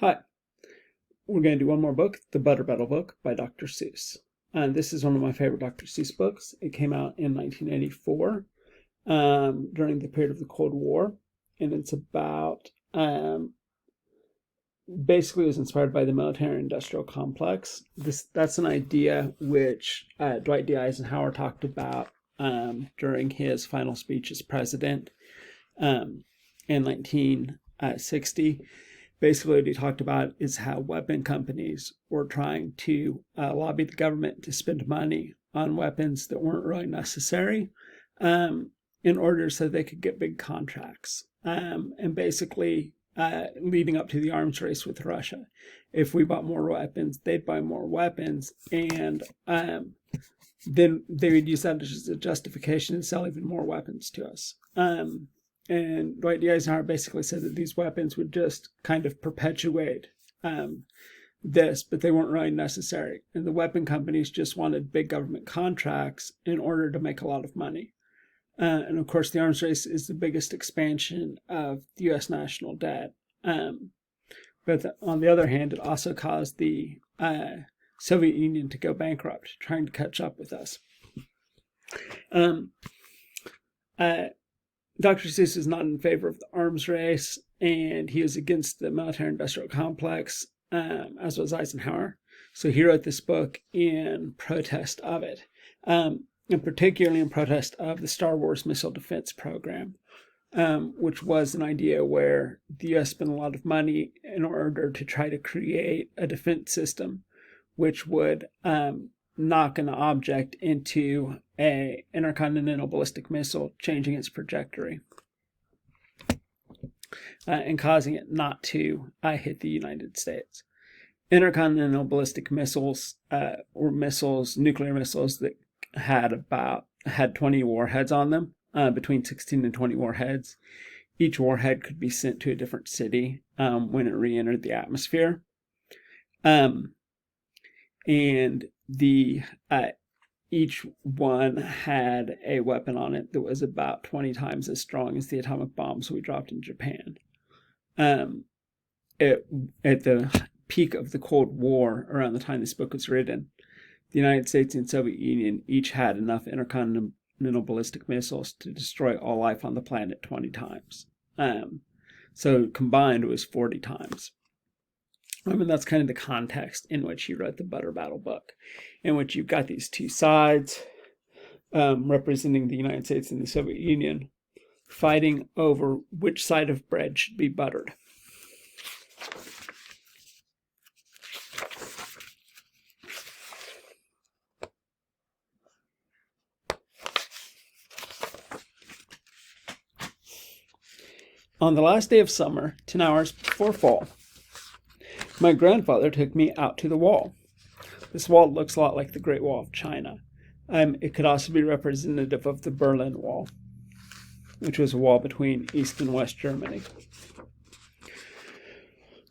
Hi, we're going to do one more book, the Battle book by Dr. Seuss. And this is one of my favorite Dr. Seuss books. It came out in 1984 during the period of the Cold War. And it's about, basically it was inspired by the military-industrial complex. That's an idea which Dwight D. Eisenhower talked about during his final speech as president in 1960. Basically, what he talked about is how weapon companies were trying to lobby the government to spend money on weapons that weren't really necessary in order so they could get big contracts. And basically, leading up to the arms race with Russia, if we bought more weapons, they'd buy more weapons, and then they would use that as a justification to sell even more weapons to us. And Dwight D. Eisenhower basically said that these weapons would just kind of perpetuate this, but they weren't really necessary. And the weapon companies just wanted big government contracts in order to make a lot of money. And of course, the arms race is the biggest expansion of the U.S. national debt. But on the other hand, it also caused the Soviet Union to go bankrupt, trying to catch up with us. Dr. Seuss is not in favor of the arms race, and he is against the military-industrial complex, as was Eisenhower. So he wrote this book in protest of it, and particularly in protest of the Star Wars missile defense program, which was an idea where the U.S. spent a lot of money in order to try to create a defense system which would knock an object into an intercontinental ballistic missile, changing its trajectory and causing it not to hit the United States. Intercontinental ballistic missiles were missiles, nuclear missiles that had 20 warheads on them, between 16 and 20 warheads. Each warhead could be sent to a different city when it re-entered the atmosphere. And each one had a weapon on it that was about 20 times as strong as the atomic bombs we dropped in Japan. At the peak of the Cold War, around the time this book was written, the United States and Soviet Union each had enough intercontinental ballistic missiles to destroy all life on the planet 20 times. So combined, it was 40 times. I mean, that's kind of the context in which he wrote the Battle book, in which you've got these two sides representing the United States and the Soviet Union fighting over which side of bread should be buttered. On the last day of summer, 10 hours before fall, my grandfather took me out to the wall. This wall looks a lot like the Great Wall of China. It could also be representative of the Berlin Wall, which was a wall between East and West Germany.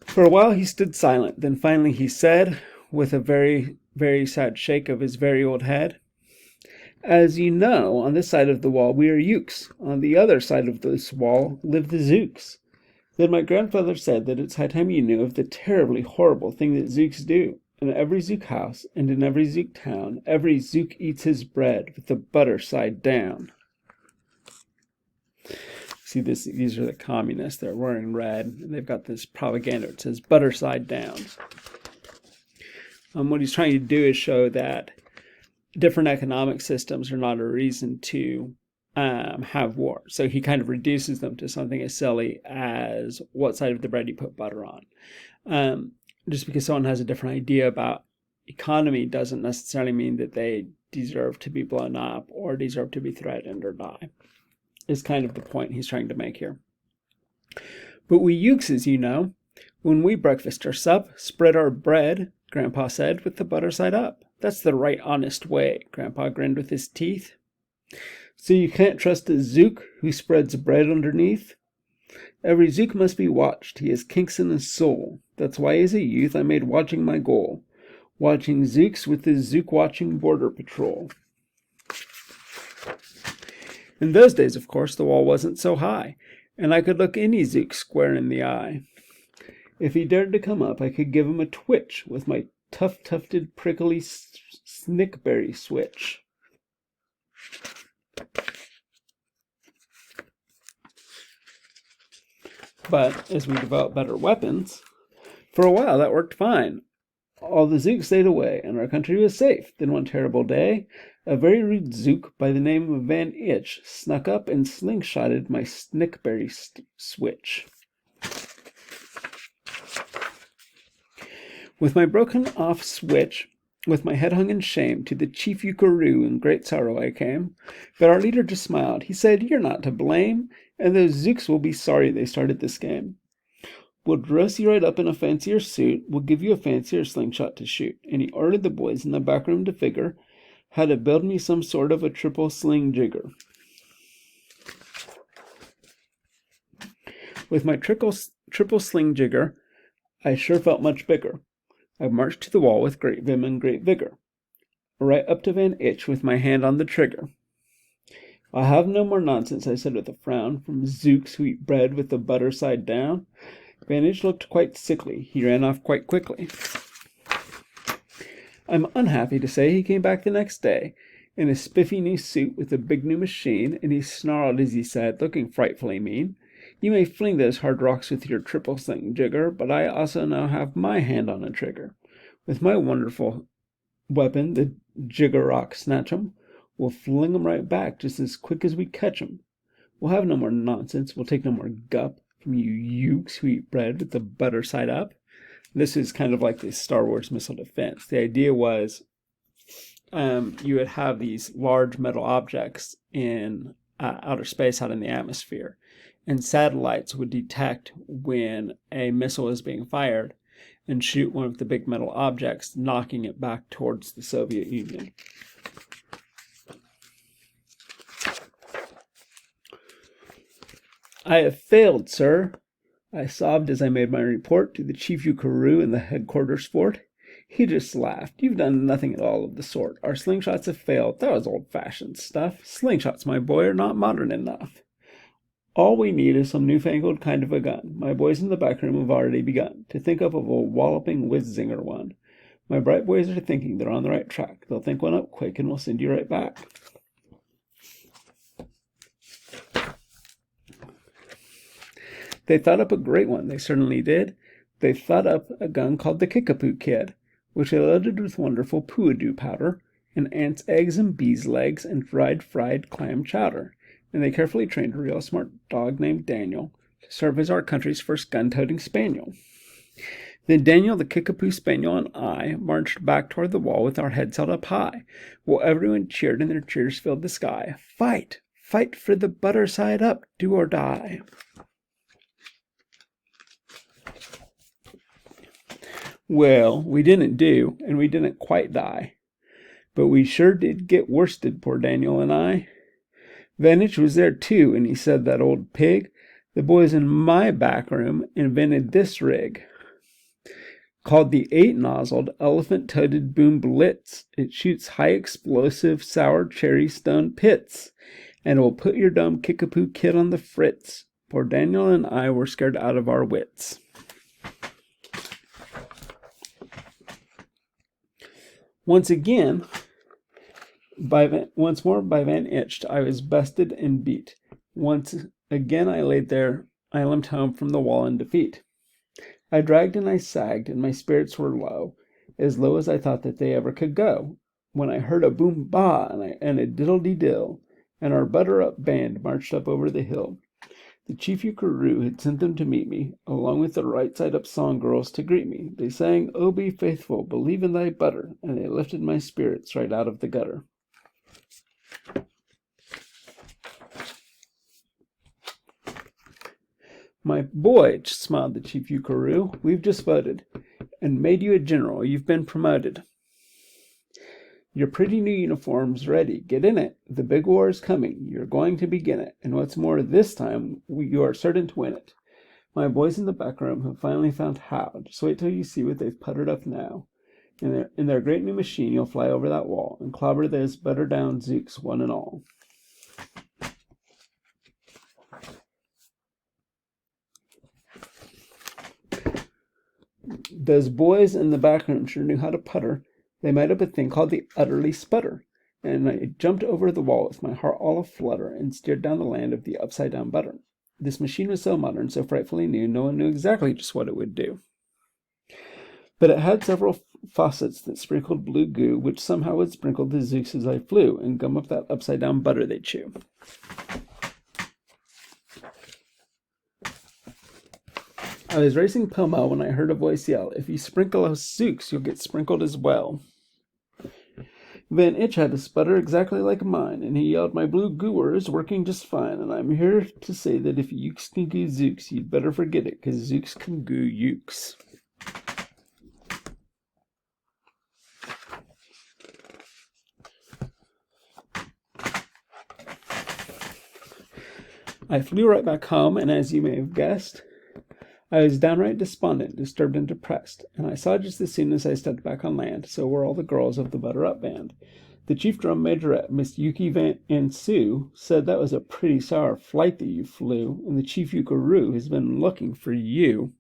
For a while he stood silent. Then finally he said, with a very, very sad shake of his very old head, "As you know, on this side of the wall we are Ukes. On the other side of this wall live the Zooks." Then my grandfather said that it's high time you knew of the terribly horrible thing that Zooks do. In every Zook house and in every Zook town, every Zook eats his bread with the butter side down. See, these are the communists. They're wearing red, and they've got this propaganda that says butter side down. What he's trying to do is show that different economic systems are not a reason to have war. So he kind of reduces them to something as silly as what side of the bread you put butter on. Just because someone has a different idea about economy doesn't necessarily mean that they deserve to be blown up or deserve to be threatened or die, is kind of the point he's trying to make here. But we Ukes, you know, when we breakfast or sup, spread our bread, Grandpa said, with the butter side up. That's the right honest way, Grandpa grinned with his teeth. So you can't trust a Zook who spreads bread underneath? Every Zook must be watched. He has kinks in his soul. That's why as a youth I made watching my goal. Watching Zooks with the Zook-watching border patrol. In those days, of course, the wall wasn't so high, and I could look any Zook square in the eye. If he dared to come up, I could give him a twitch with my tufted, prickly snickberry switch. But as we developed better weapons, for a while that worked fine. All the Zooks stayed away, and our country was safe. Then one terrible day, a very rude Zook by the name of Van Itch snuck up and slingshotted my snickberry switch. With my broken off switch, with my head hung in shame, to the chief Ukaroo in great sorrow I came. But our leader just smiled. He said, "You're not to blame, and those Zooks will be sorry they started this game. We'll dress you right up in a fancier suit. We'll give you a fancier slingshot to shoot." And he ordered the boys in the back room to figure how to build me some sort of a triple sling jigger. With my triple sling jigger, I sure felt much bigger. I marched to the wall with great vim and great vigor, right up to Van Itch with my hand on the trigger. "I'll have no more nonsense," I said with a frown, "from Zooks who eat bread with the butter side down." Van Itch looked quite sickly. He ran off quite quickly. I'm unhappy to say he came back the next day in a spiffy new suit with a big new machine, and he snarled as he said, looking frightfully mean, "You may fling those hard rocks with your triple sling jigger, but I also now have my hand on a trigger. With my wonderful weapon, the jigger rock snatch'em, we'll fling 'em right back just as quick as we catch 'em. We'll have no more nonsense. We'll take no more gup from you Ukes who eat bread with the butter side up." This is kind of like the Star Wars missile defense. The idea was you would have these large metal objects in outer space out in the atmosphere, and satellites would detect when a missile is being fired and shoot one of the big metal objects, knocking it back towards the Soviet Union. "I have failed, sir," I sobbed as I made my report to the chief Ukaroo in the headquarters fort. He just laughed. "You've done nothing at all of the sort. Our slingshots have failed. That was old-fashioned stuff. Slingshots, my boy, are not modern enough. All we need is some newfangled kind of a gun. My boys in the back room have already begun to think up of a walloping whiz-zinger one. My bright boys are thinking they're on the right track. They'll think one up quick and we'll send you right back." They thought up a great one, they certainly did. They thought up a gun called the Kickapoo Kid, which they loaded with wonderful puadoo powder, and ants' eggs and bees' legs, and dried fried clam chowder. And they carefully trained a real smart dog named Daniel to serve as our country's first gun-toting spaniel. Then Daniel, the Kickapoo Spaniel, and I marched back toward the wall with our heads held up high, while everyone cheered and their cheers filled the sky. "Fight! Fight for the butter side up, do or die." Well, we didn't do, and we didn't quite die. But we sure did get worsted, poor Daniel and I. Van Itch was there too, and he said, "That old pig, the boys in my back room invented this rig, called the 8-nozzled elephant-toted boom blitz. It shoots high-explosive sour cherry stone pits, and it will put your dumb Kickapoo Kid on the fritz." Poor Daniel and I were scared out of our wits. Once more by Van Itch, I was bested and beat. Once again I limped home from the wall in defeat. I dragged and I sagged, and my spirits were low, as low as I thought that they ever could go, when I heard a boom bah and a diddle-dee-dill, and our butter-up band marched up over the hill. The chief Ukaroo had sent them to meet me, along with the right-side-up song girls to greet me. They sang, "Oh, be faithful, believe in thy butter," and they lifted my spirits right out of the gutter. "My boy," smiled the chief Ukaroo, "we've just voted, and made you a general. You've been promoted. Your pretty new uniform's ready. Get in it. The big war is coming. You're going to begin it. And what's more, this time you are certain to win it. My boys in the back room have finally found how. Just wait till you see what they've puttered up now. In their great new machine, you'll fly over that wall and clobber those butter down Zooks one and all." Those boys in the back room sure knew how to putter. They made up a thing called the utterly sputter, and I jumped over the wall with my heart all aflutter and steered down the land of the upside-down butter. This machine was so modern, so frightfully new, no one knew exactly just what it would do. But it had several faucets that sprinkled blue goo, which somehow would sprinkle the zooks as I flew, and gum up that upside-down butter they chew. I was racing pell-mell when I heard a voice yell, "If you sprinkle us zooks, you'll get sprinkled as well." Van Itch had a sputter exactly like mine, and he yelled, "My blue gooer is working just fine, and I'm here to say that if ukes can goo zooks, you'd better forget it, 'cause zooks can goo ukes." I flew right back home, and as you may have guessed, I was downright despondent, disturbed, and depressed, and I saw just as soon as I stepped back on land, so were all the girls of the Butter Up band. The chief drum majorette, Miss Yuki and Sue, said that was a pretty sour flight that you flew, and the chief ukaroo has been looking for you.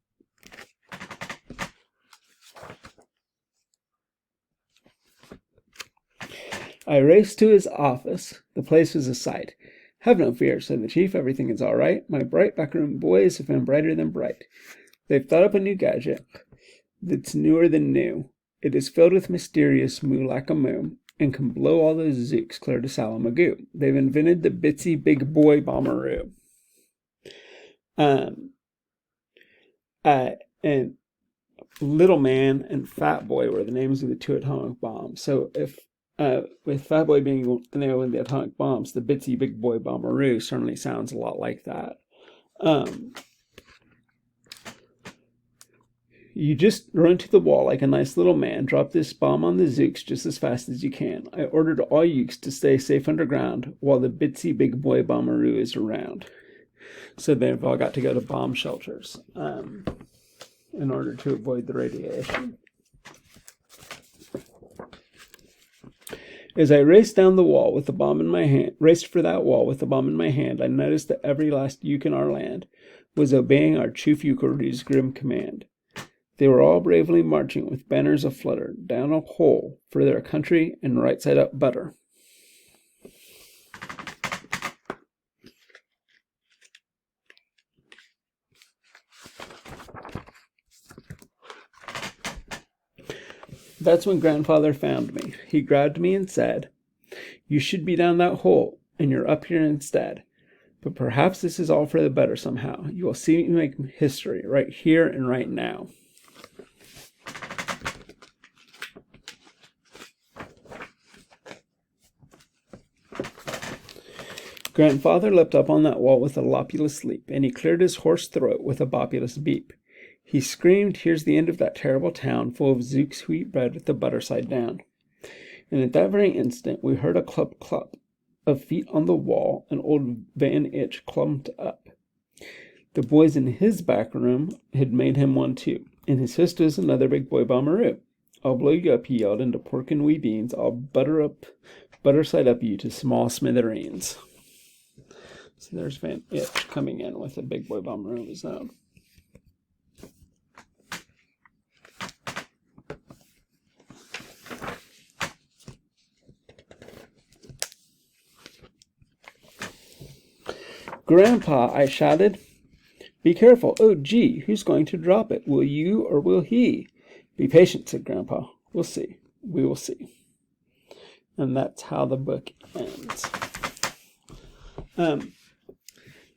I raced to his office. The place was a sight. "Have no fear," said the chief. "Everything is all right. My bright backroom boys have been brighter than bright. They've thought up a new gadget that's newer than new. It is filled with mysterious moo-lack-a-moo and can blow all those zooks clear to Salamagoo. They've invented the Bitsy Big Boy Bomberoo." And Little Man and Fat Boy were the names of the two atomic bombs. So if with Fat Boy being the name of the atomic bombs, the Bitsy Big Boy Bomberoo certainly sounds a lot like that. You just run to the wall like a nice little man. Drop this bomb on the zooks just as fast as you can. I ordered all ukes to stay safe underground while the Bitsy Big Boy Bomberoo is around. So they've all got to go to bomb shelters in order to avoid the radiation. As I raced down the wall with the bomb in my hand, raced for that wall with the bomb in my hand, I noticed that every last uke in our land was obeying our chief ukaroo's grim command. They were all bravely marching with banners aflutter down a hole for their country and right side up butter. That's when Grandfather found me. He grabbed me and said, "You should be down that hole, and you're up here instead. But perhaps this is all for the better somehow. You will see me make history right here and right now." Grandfather leapt up on that wall with a lopulous leap, and he cleared his hoarse throat with a bopulous beep. He screamed, "Here's the end of that terrible town, full of zooks who eat bread with the butter side down." And at that very instant we heard a clup clup of feet on the wall, and old Van Itch clumped up. The boys in his back room had made him one too. In his fist was another big boy bomberoo. "I'll blow you up," he yelled, "into pork and wee beans. I'll butter side up you to small smithereens." So there's Van Itch coming in with a big boy bomberoo of his own. "Grandpa," I shouted. "Be careful. Oh, gee, who's going to drop it? Will you or will he?" "Be patient," said Grandpa. "We'll see. We will see." And that's how the book ends.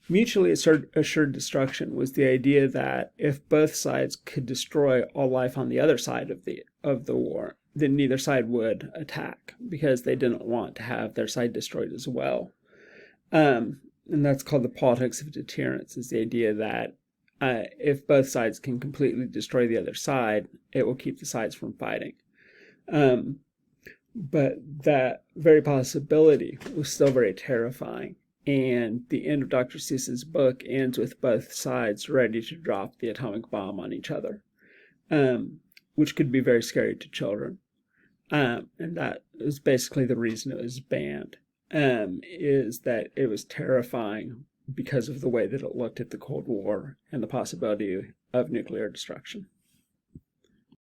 Mutually assured destruction was the idea that if both sides could destroy all life on the other side of the war, then neither side would attack because they didn't want to have their side destroyed as well. And that's called the politics of deterrence, is the idea that if both sides can completely destroy the other side, it will keep the sides from fighting. But that very possibility was still very terrifying. And the end of Dr. Seuss's book ends with both sides ready to drop the atomic bomb on each other, which could be very scary to children. And that is basically the reason it was banned. Is that it was terrifying because of the way that it looked at the Cold War and the possibility of nuclear destruction.